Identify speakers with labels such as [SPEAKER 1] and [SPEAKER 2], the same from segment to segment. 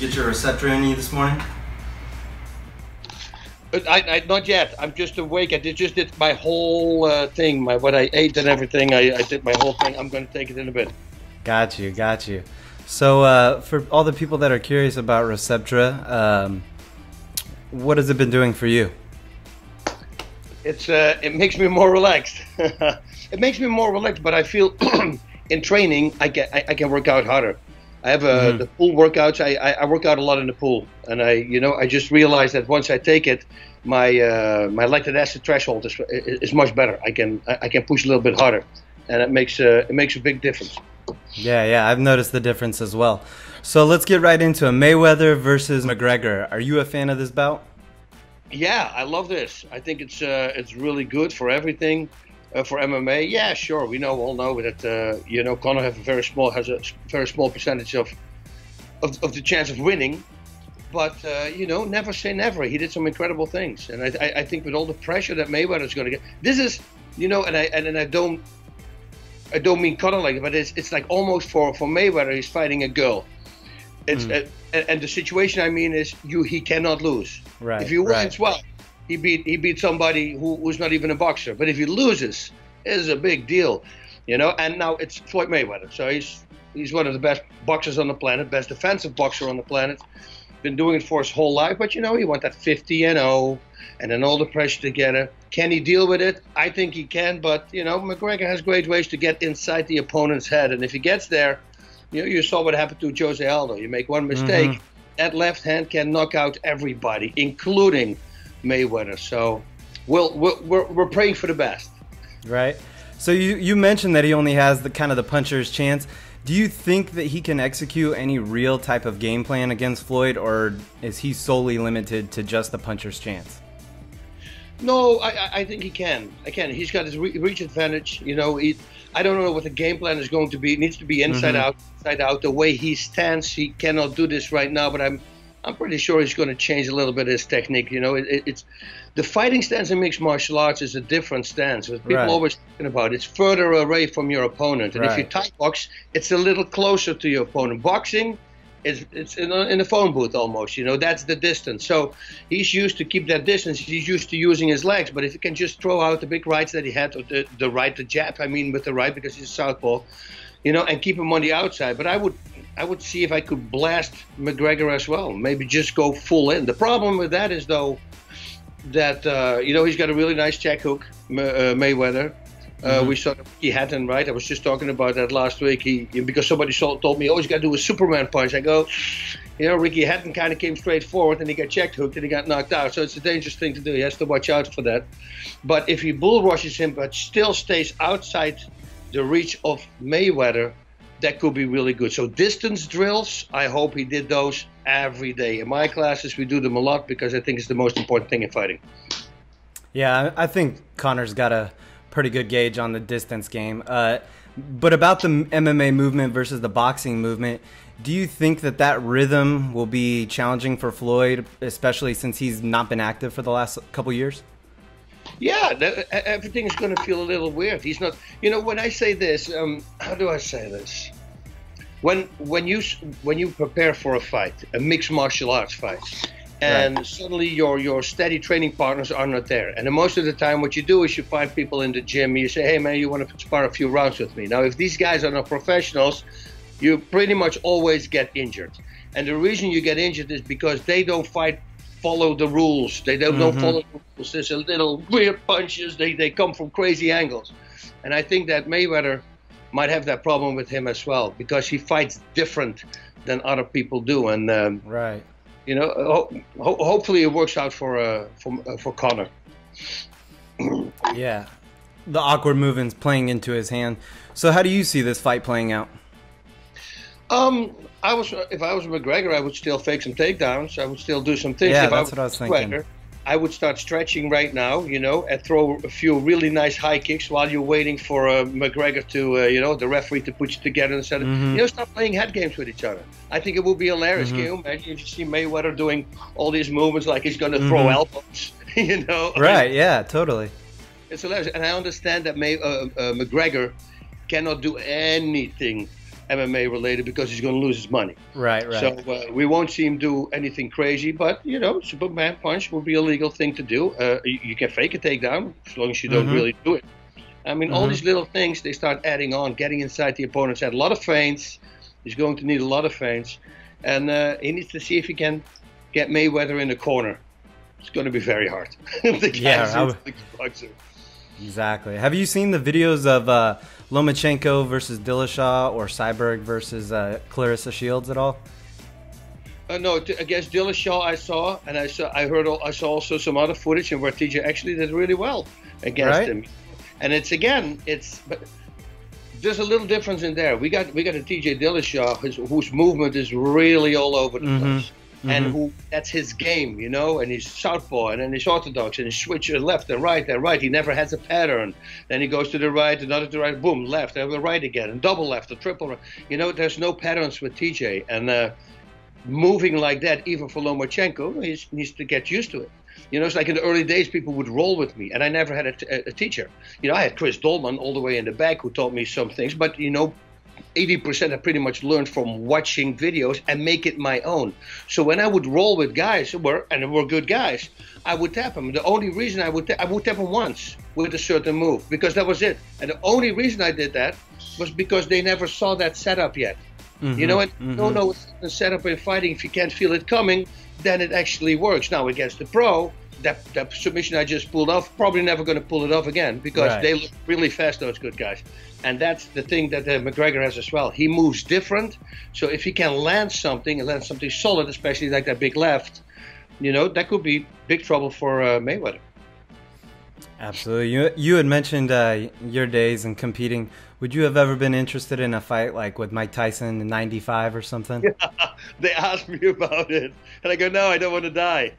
[SPEAKER 1] get your receptor in you this morning?
[SPEAKER 2] Not yet. I'm just awake. I just did my whole thing, what I ate and everything. I did my whole thing. I'm going to take it in a bit.
[SPEAKER 1] Got you, got you. So for all the people that are curious about Receptra, what has it been doing for you?
[SPEAKER 2] It makes me more relaxed. It makes me more relaxed, but I feel in training I can work out harder. I have the pool workouts. I work out a lot in the pool, and I just realized that once I take it, my lactic acid threshold is much better. I can push a little bit harder, and it makes a big difference.
[SPEAKER 1] Yeah, I've noticed the difference as well. So let's get right into it. Mayweather versus McGregor. Are you a fan of this bout?
[SPEAKER 2] Yeah, I love this. I think it's really good for everything. For MMA, yeah, sure. We all know that Conor has a very small percentage of the chance of winning, but never say never. He did some incredible things, and I think with all the pressure that Mayweather is going to get, this is and I don't mean Conor like it, but it's like almost for Mayweather, he's fighting a girl. It's and the situation I mean is he cannot lose.
[SPEAKER 1] Right.
[SPEAKER 2] If he wins, well. He beat somebody who's not even a boxer. But if he loses, it's a big deal, And now it's Floyd Mayweather. So he's one of the best boxers on the planet, best defensive boxer on the planet. Been doing it for his whole life. But he won that 50-0, and then all the pressure together. Can he deal with it? I think he can. But McGregor has great ways to get inside the opponent's head, and if he gets there, you saw what happened to Jose Aldo. You make one mistake, that left hand can knock out everybody, including Mayweather. So we're praying for the best.
[SPEAKER 1] Right. So you mentioned that he only has the kind of the puncher's chance. Do you think that he can execute any real type of game plan against Floyd, or is he solely limited to just the puncher's chance?
[SPEAKER 2] No, I think he can. He's got his reach advantage. I don't know what the game plan is going to be. It needs to be inside out, inside out. The way he stands, he cannot do this right now, but I'm pretty sure he's going to change a little bit his technique. It's the fighting stance in mixed martial arts is a different stance. What people always talking about, it's further away from your opponent. And if you Thai box, it's a little closer to your opponent. Boxing, it's in a phone booth almost. That's the distance. So he's used to keep that distance. He's used to using his legs. But if he can just throw out the big rights that he had, or the jab, I mean with the right because he's a southpaw, and keep him on the outside. But I would see if I could blast McGregor as well. Maybe just go full in. The problem with that is, though, that, he's got a really nice check hook, Mayweather. We saw Ricky Hatton, right? I was just talking about that last week. Because somebody told me, he's got to do a Superman punch. I go, Ricky Hatton kind of came straight forward and he got check hooked and he got knocked out. So it's a dangerous thing to do. He has to watch out for that. But if he bull rushes him but still stays outside the reach of Mayweather, that could be really good. So distance drills, I hope he did those every day. In my classes, we do them a lot because I think it's the most important thing in fighting.
[SPEAKER 1] Yeah, I think Conor's got a pretty good gauge on the distance game. But about the MMA movement versus the boxing movement, do you think that rhythm will be challenging for Floyd, especially since he's not been active for the last couple years?
[SPEAKER 2] Yeah, everything is going to feel a little weird. He's not, when I say this, how do I say this? When you prepare for a fight, a mixed martial arts fight, and suddenly your steady training partners are not there. And then most of the time what you do is you find people in the gym, you say, hey man, you want to spar a few rounds with me? Now, if these guys are not professionals, you pretty much always get injured. And the reason you get injured is because they don't follow the rules. They don't follow the rules. There's a little weird punches. They come from crazy angles. And I think that Mayweather might have that problem with him as well because he fights different than other people do. And hopefully it works out for Conor.
[SPEAKER 1] Yeah, the awkward movements playing into his hand. So how do you see this fight playing out?
[SPEAKER 2] If I was McGregor, I would still fake some takedowns. I would still do some things.
[SPEAKER 1] Yeah,
[SPEAKER 2] if
[SPEAKER 1] that's what I was thinking.
[SPEAKER 2] McGregor, I would start stretching right now, and throw a few really nice high kicks while you're waiting for McGregor to, the referee to put you together and start playing head games with each other. I think it would be hilarious. Can you imagine if you see Mayweather doing all these movements like he's going to throw elbows,
[SPEAKER 1] Right, yeah, totally.
[SPEAKER 2] It's hilarious. And I understand that McGregor cannot do anything MMA related because he's going to lose his money.
[SPEAKER 1] Right, right.
[SPEAKER 2] So we won't see him do anything crazy, but Superman punch will be a legal thing to do. You can fake a takedown as long as you don't really do it. I mean, all these little things, they start adding on, getting inside the opponent's head. A lot of feints. He's going to need a lot of feints. And he needs to see if he can get Mayweather in the corner. It's going to be very hard.
[SPEAKER 1] Exactly. Have you seen the videos of Lomachenko versus Dillashaw or Cyborg versus Clarissa Shields at all?
[SPEAKER 2] No, against Dillashaw I saw, and I saw also some other footage and where TJ actually did really well against him. And but there's a little difference in there. We got a TJ Dillashaw whose movement is really all over the place. And that's his game, and he's southpaw, and then he's orthodox, and he switches left and right. He never has a pattern. Then he goes to the right, another to the right, boom, left, and the right again, and double left, a triple right. There's no patterns with TJ, and moving like that, even for Lomachenko, he needs to get used to it. It's like in the early days, people would roll with me, and I never had a teacher. I had Chris Dolman all the way in the back who taught me some things, but 80% I pretty much learned from watching videos and make it my own. So when I would roll with guys who were good guys, I would tap them. The only reason I would tap them once with a certain move, because that was it. And the only reason I did that was because they never saw that setup yet. And you don't know the setup in fighting. If you can't feel it coming, then it actually works. Now against the pro, that submission I just pulled off, probably never going to pull it off again because they look really fast, those good guys. And that's the thing that McGregor has as well. He moves different. So if he can land something solid, especially like that big left, that could be big trouble for Mayweather.
[SPEAKER 1] Absolutely. You had mentioned your days in competing. Would you have ever been interested in a fight like with Mike Tyson in ¡95 or something?
[SPEAKER 2] Yeah, they asked me about it. And I go, no, I don't want to die.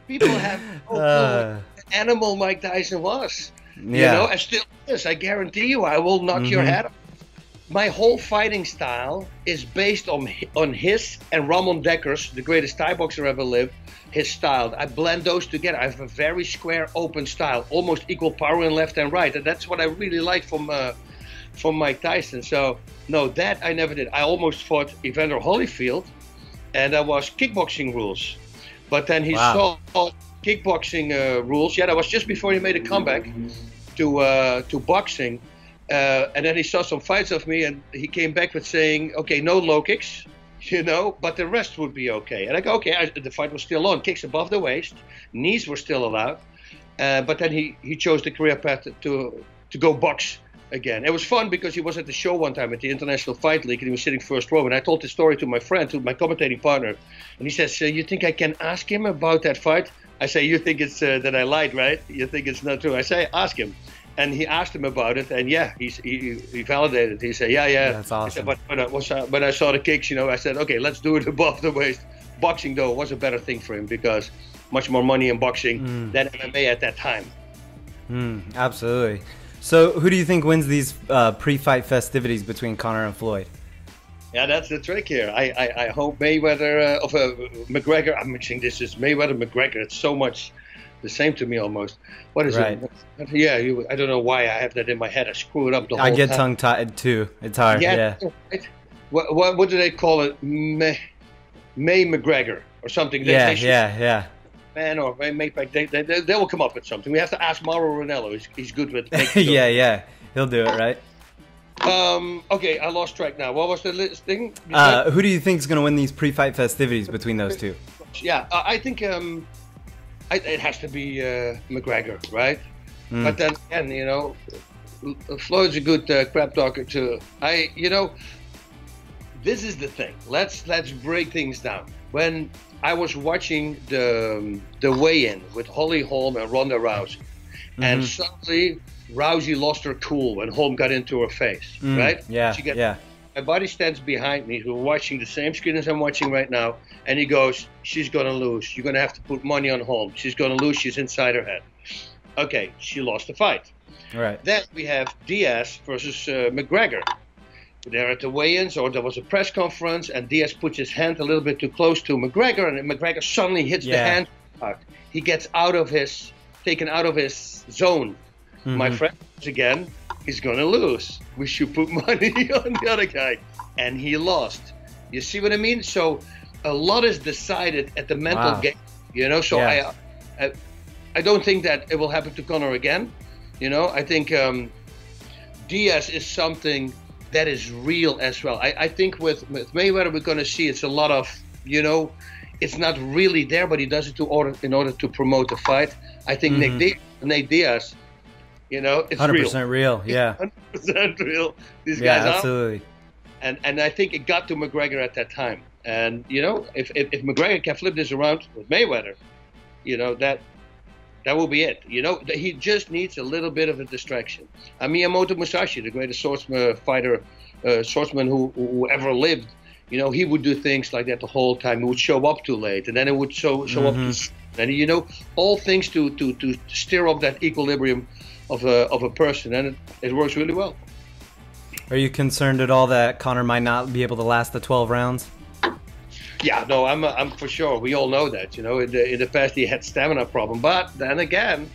[SPEAKER 2] People have no clue what animal Mike Tyson was. And still is. I guarantee you, I will knock your head off. My whole fighting style is based on his and Ramon Dekker's, the greatest Thai boxer ever lived, his style. I blend those together. I have a very square, open style, almost equal power in left and right. And that's what I really like from Mike Tyson. So, no, that I never did. I almost fought Evander Holyfield, and that was kickboxing rules. But then he saw kickboxing rules. Yeah, that was just before he made a comeback to boxing. And then he saw some fights of me, and he came back with saying, okay, no low kicks, but the rest would be okay. And I go, okay, the fight was still on. Kicks above the waist, knees were still allowed. But then he chose the career path to go box again. It was fun because he was at the show one time at the International Fight League, and he was sitting first row. And I told the story to my friend, to my commentating partner. And he says, you think I can ask him about that fight? I say, you think it's that I lied, right? You think it's not true? I say, ask him. And he asked him about it, and he validated. He said, yeah.
[SPEAKER 1] That's awesome.
[SPEAKER 2] He said, but when I saw the kicks, I said, okay, let's do it above the waist. Boxing, though, was a better thing for him because much more money in boxing than MMA at that time.
[SPEAKER 1] Absolutely. So who do you think wins these pre-fight festivities between Conor and Floyd?
[SPEAKER 2] Yeah, that's the trick here. I hope Mayweather, McGregor, I'm mixing this is Mayweather-McGregor. It's so much the same to me almost. What is it? Yeah, I don't know why I have that in my head. I screw it up the whole time.
[SPEAKER 1] I get tongue-tied too. It's hard. Yeah.
[SPEAKER 2] Right? What do they call it? May McGregor or something.
[SPEAKER 1] Yeah.
[SPEAKER 2] Man, or May they will come up with something. We have to ask Mauro Ranello. He's good with
[SPEAKER 1] yeah. He'll do it, right?
[SPEAKER 2] Okay, I lost track now. What was the thing?
[SPEAKER 1] Who do you think is going to win these pre-fight festivities between those two?
[SPEAKER 2] Yeah, I think it has to be McGregor, right? But then again, Floyd's a good crap talker too. This is the thing. Let's break things down. When I was watching the weigh-in with Holly Holm and Ronda Rousey, and suddenly Rousey lost her cool when Holm got into her face, right?
[SPEAKER 1] Yeah.
[SPEAKER 2] My buddy stands behind me, who's watching the same screen as I'm watching right now, and he goes, she's going to lose. You're going to have to put money on Holm. She's going to lose. She's inside her head. Okay, she lost the fight.
[SPEAKER 1] Right.
[SPEAKER 2] Then we have Diaz versus McGregor. They're at the weigh-ins, or there was a press conference, and Diaz puts his hand a little bit too close to McGregor, and McGregor suddenly hits the hand. He gets taken out of his zone. My friend, again, he's going to lose. We should put money on the other guy. And he lost. You see what I mean? So a lot is decided at the mental game, you know? So
[SPEAKER 1] yeah.
[SPEAKER 2] I don't think that it will happen to Conor again. You know, I think Diaz is something that is real as well. I think with Mayweather, we're going to see it's a lot of, you know, it's not really there, but he does it in order to promote the fight. I think Nate Diaz, you know, it's
[SPEAKER 1] 100% real. Yeah.
[SPEAKER 2] 100% real. These
[SPEAKER 1] yeah,
[SPEAKER 2] guys are.
[SPEAKER 1] Absolutely.
[SPEAKER 2] And I think it got to McGregor at that time. And, you know, if McGregor can flip this around with Mayweather, you know, that will be it. You know, he just needs a little bit of a distraction. Miyamoto Musashi, the greatest swordsman who ever lived, you know, he would do things like that the whole time. He would show up too late, and then it would show up too soon. And, you know, all things to stir up that equilibrium of a person, and it works really well.
[SPEAKER 1] Are you concerned at all that Conor might not be able to last the 12 rounds?
[SPEAKER 2] Yeah, no, I'm for sure. We all know that, you know. In the past, he had stamina problem, but then again,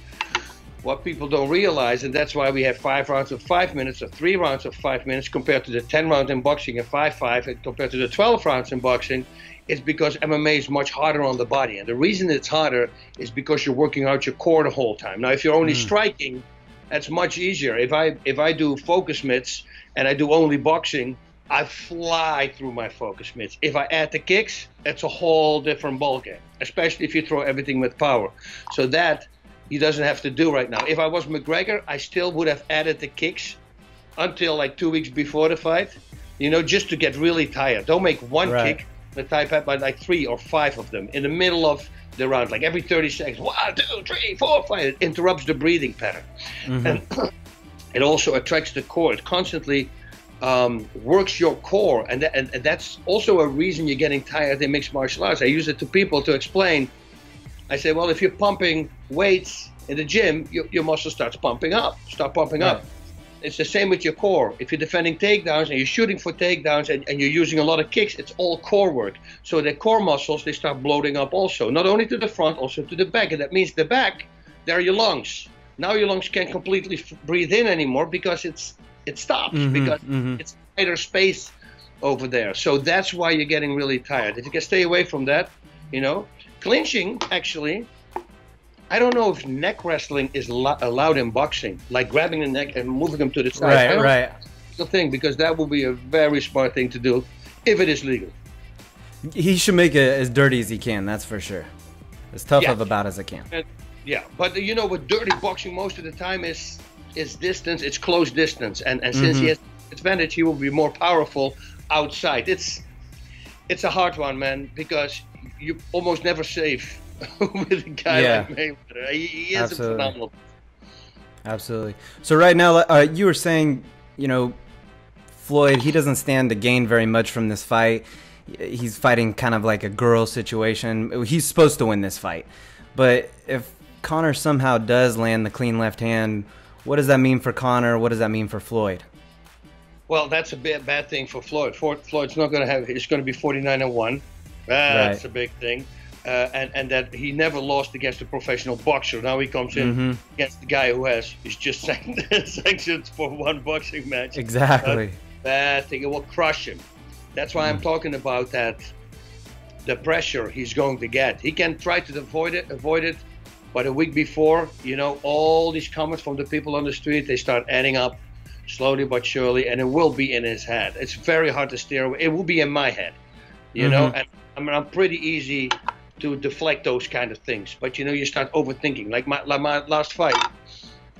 [SPEAKER 2] what people don't realize, and that's why we have 5 rounds of 5 minutes or 3 rounds of 5 minutes compared to the 10 rounds in boxing and 5-5, and compared to the 12 rounds in boxing, it's because MMA is much harder on the body, and the reason it's harder is because you're working out your core the whole time. Now, if you're only striking, that's much easier. If I do focus mitts and I do only boxing, I fly through my focus mitts. If I add the kicks, it's a whole different ballgame, especially if you throw everything with power. So that he doesn't have to do right now. If I was McGregor, I still would have added the kicks until like 2 weeks before the fight, you know, just to get really tired. Don't make one kick, but type out by like 3 or 5 of them in the middle of the round, like every 30 seconds. 1, 2, 3, 4, 5. It interrupts the breathing pattern. And it also attracts the core. It constantly works your core, and that's also a reason you're getting tired in mixed martial arts. I use it to people to explain. I say, well, if you're pumping weights in the gym, your muscle starts pumping up. It's the same with your core. If you're defending takedowns and you're shooting for takedowns and you're using a lot of kicks, it's all core work. So the core muscles, they start bloating up also, not only to the front, also to the back. And that means the back, there are your lungs. Now your lungs can't completely breathe in anymore because it stops, because it's tighter space over there. So that's why you're getting really tired. If you can stay away from that, you know. Clinching, actually, I don't know if neck wrestling is allowed in boxing, like grabbing the neck and moving them to the side.
[SPEAKER 1] Right.
[SPEAKER 2] It's a thing, because that will be a very smart thing to do if it is legal.
[SPEAKER 1] He should make it as dirty as he can, that's for sure. As tough of a bout as it can.
[SPEAKER 2] But you know, with dirty boxing, most of the time is distance, it's close distance, and since he has advantage, he will be more powerful outside. It's a hard one, man, because you almost never safe with a guy like Mayweather. He is a phenomenal.
[SPEAKER 1] Absolutely. So right now, you were saying, you know, Floyd, he doesn't stand to gain very much from this fight. He's fighting kind of like a girl situation. He's supposed to win this fight, but if Conor somehow does land the clean left hand, what does that mean for Conor? What does that mean for Floyd?
[SPEAKER 2] Well, that's a bad thing for Floyd. Floyd's not going to have. He's going to be 49-1. That's a big thing. And that he never lost against a professional boxer. Now he comes in against the guy who is just sanctioned for one boxing match.
[SPEAKER 1] Exactly.
[SPEAKER 2] Bad thing. It will crush him. That's why I'm talking about that. The pressure he's going to get. He can try to avoid it. But a week before, you know, all these comments from the people on the street, they start adding up slowly but surely, and it will be in his head. It's very hard to steer away. It will be in my head, you know, and I mean, I'm pretty easy to deflect those kind of things. But, you know, you start overthinking. Like my last fight,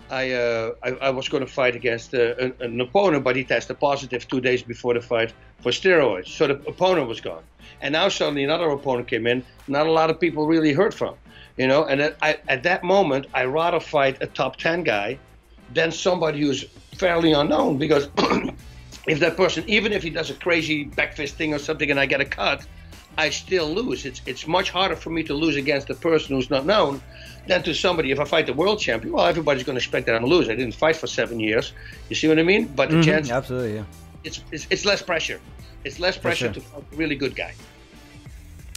[SPEAKER 2] I was going to fight against an opponent, but he tested positive 2 days before the fight for steroids. So the opponent was gone. And now suddenly another opponent came in, not a lot of people really heard from. You know, and at that moment, I'd rather fight a top 10 guy than somebody who's fairly unknown. Because if that person, even if he does a crazy back fist thing or something and I get a cut, I still lose. It's much harder for me to lose against a person who's not known than to somebody. If I fight the world champion, well, everybody's going to expect that I'm lose. I didn't fight for 7 years. You see what I mean? But the chance,
[SPEAKER 1] absolutely, yeah.
[SPEAKER 2] It's less pressure. It's less pressure to fight a really good guy.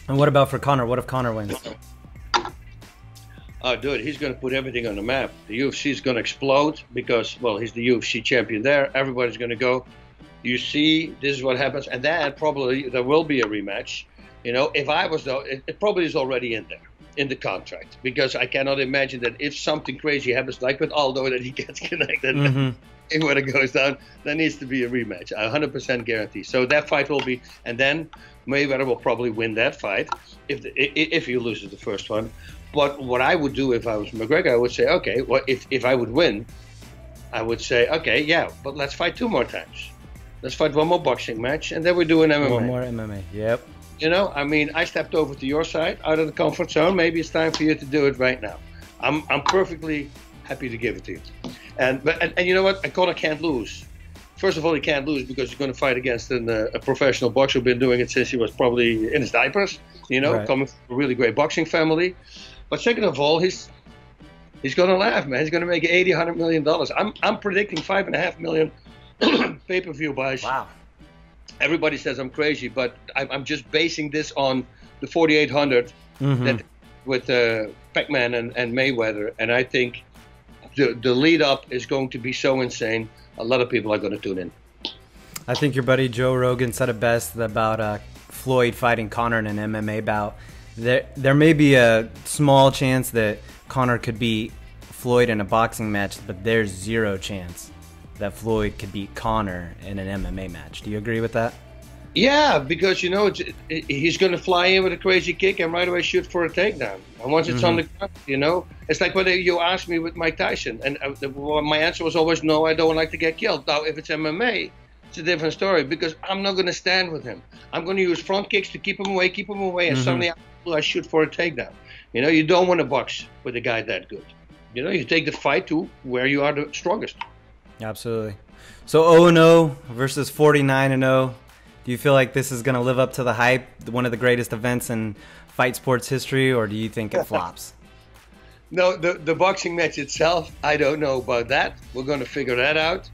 [SPEAKER 1] And what about for Conor? What if Conor wins?
[SPEAKER 2] Oh, dude, he's going to put everything on the map. The UFC is going to explode because, well, he's the UFC champion there. Everybody's going to go. You see, this is what happens, and then probably there will be a rematch. You know, if I was though, it probably is already in there in the contract, because I cannot imagine that if something crazy happens, like with Aldo, that he gets connected. And when it goes down, there needs to be a rematch. 100% guarantee. So that fight will be, and then Mayweather will probably win that fight if he loses the first one. But what I would do if I was McGregor, I would say, okay, well, if I would win, I would say, okay, yeah, but let's fight 2 more times. Let's fight 1 more boxing match, and then we do an MMA.
[SPEAKER 1] 1 more MMA, yep.
[SPEAKER 2] You know, I mean, I stepped over to your side, out of the comfort zone. Maybe it's time for you to do it right now. I'm perfectly happy to give it to you. And you know what? And Conor can't lose. First of all, he can't lose because he's going to fight against a professional boxer who's been doing it since he was probably in his diapers, you know, coming from a really great boxing family. But second of all, he's going to laugh, man. He's going to make $80-100 million. I'm predicting $5.5 million pay-per-view buys.
[SPEAKER 1] Wow.
[SPEAKER 2] Everybody says I'm crazy, but I'm just basing this on the 4,800 that with Pac-Man and Mayweather, and I think the lead up is going to be so insane. A lot of people are going to tune in.
[SPEAKER 1] I think your buddy Joe Rogan said it best about Floyd fighting Conor in an MMA bout. There may be a small chance that Conor could beat Floyd in a boxing match, but there's 0 chance that Floyd could beat Conor in an MMA match. Do you agree with that?
[SPEAKER 2] Yeah, because, you know, he's going to fly in with a crazy kick and right away shoot for a takedown. And once it's on the ground, you know, it's like when you asked me with Mike Tyson, and my answer was always, no, I don't like to get killed. Now, if it's MMA, it's a different story, because I'm not going to stand with him. I'm going to use front kicks to keep him away, and suddenly I shoot for a takedown. You know, you don't want to box with a guy that good. You know, you take the fight to where you are the strongest.
[SPEAKER 1] Absolutely. So 0-0 versus 49-0. Do you feel like this is going to live up to the hype, one of the greatest events in fight sports history, or do you think it flops?
[SPEAKER 2] No, the boxing match itself, I don't know about that. We're going to figure that out.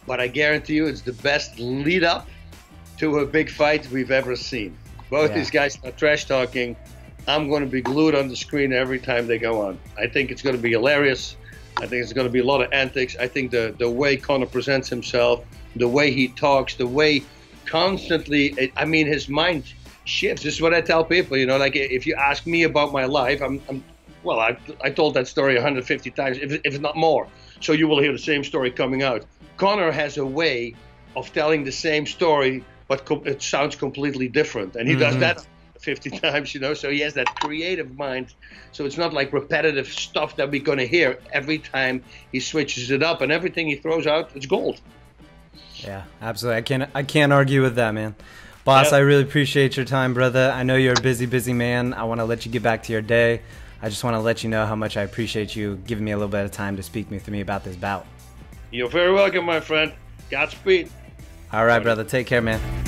[SPEAKER 2] But I guarantee you it's the best lead up to a big fight we've ever seen. Both these guys are trash talking. I'm going to be glued on the screen every time they go on. I think it's going to be hilarious. I think it's going to be a lot of antics. I think the way Conor presents himself, the way he talks, the way constantly, I mean, his mind shifts. This is what I tell people, you know, like if you ask me about my life, well, I told that story 150 times, if not more. So you will hear the same story coming out. Conor has a way of telling the same story, but it sounds completely different. And he does that 50 times, you know, so he has that creative mind. So it's not like repetitive stuff that we're going to hear every time he switches it up, and everything he throws out, it's gold.
[SPEAKER 1] Yeah, absolutely. I can't argue with that, man. Bas, I really appreciate your time, brother. I know you're a busy man. I want to let you get back to your day. I just want to let you know how much I appreciate you giving me a little bit of time to speak with me about this bout.
[SPEAKER 2] You're very welcome, my friend. Godspeed.
[SPEAKER 1] All right, brother. Take care, man.